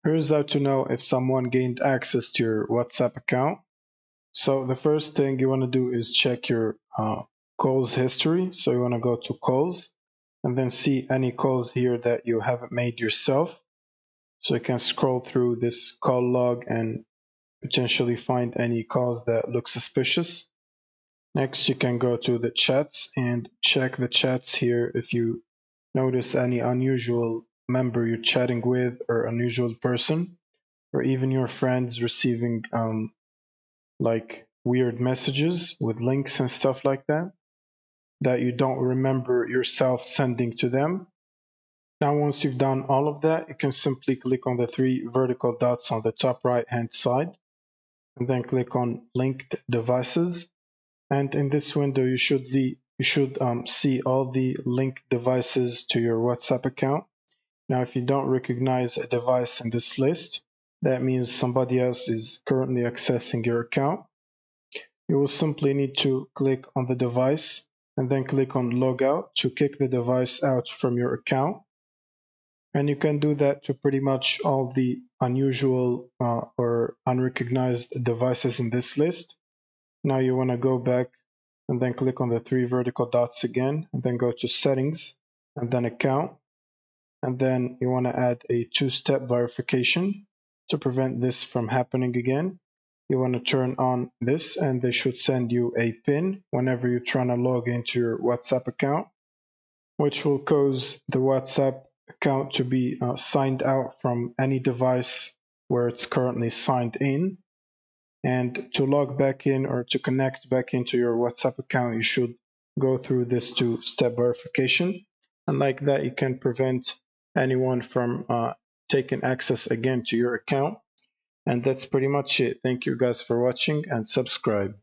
Here's how to know if someone gained access to your WhatsApp account. So the first thing you want to do is check your calls history. So you want to go to calls and then see any calls here that you haven't made yourself. So you can scroll through this call log and potentially find any calls that look suspicious. Next, you can go to the chats and check the chats here if you notice any unusual member you're chatting with or unusual person, or even your friends receiving like weird messages with links and stuff like that that you don't remember yourself sending to them. Now, once you've done all of that, you can simply click on the three vertical dots on the top right hand side and then click on linked devices. And in this window, you should see all the linked devices to your WhatsApp account. Now, if you don't recognize a device in this list, that means somebody else is currently accessing your account. You will simply need to click on the device and then click on logout to kick the device out from your account. And you can do that to pretty much all the unusual or unrecognized devices in this list. Now you want to go back and then click on the three vertical dots again, and then go to settings and then account. And then you want to add a two-step verification to prevent this from happening again. You want to turn on this, and they should send you a PIN whenever you're trying to log into your WhatsApp account, which will cause the WhatsApp account to be signed out from any device where it's currently signed in. And to log back in or to connect back into your WhatsApp account, you should go through this two-step verification. And like that, you can prevent anyone from taking access again to your account. And that's pretty much it. Thank you guys for watching and subscribe.